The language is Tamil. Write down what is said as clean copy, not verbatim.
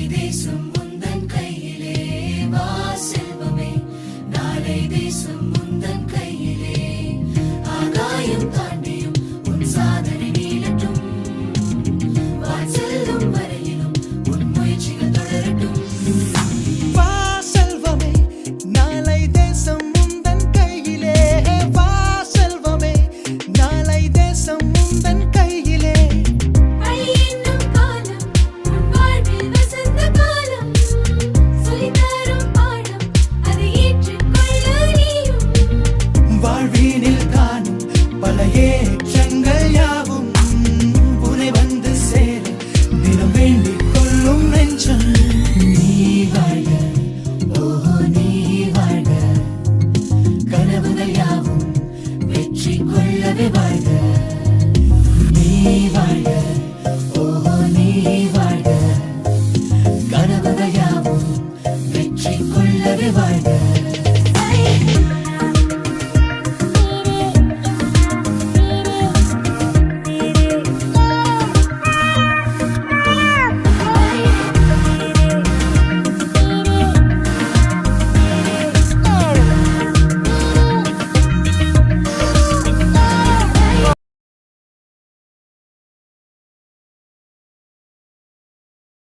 தேசம் உந்தன் கையிலே வா செல்வமே நாளை தேசம் உந்தன் கையிலே ஆகாயம் தாண்டியும் உன் சாதனை நீளட்டும் வான் செல்லும் வரையிலும் உன் முயற்சிகள் தொடரட்டும் வா செல்வமே நாளை தேசம் உந்தன் கையிலே வா செல்வமே நாளை தேசம் உந்தன் கையிலே வாழ்வினில் காணும் பல ஏற்றங்கள் யாவும் உனை வந்து சேர தினம் வேண்டிக் கொள்ளும் நெஞ்சம் நீ வாழ்க ஓஹோ நீ வாழ்க கனவுகள் யாவும் வெற்றி கொள்ளவே வாழ்க நீ வாழ்க ஓஹோ நீ வாழ்க கனவுகள் யாவும் வெற்றி கொள்ளவே வாழ்க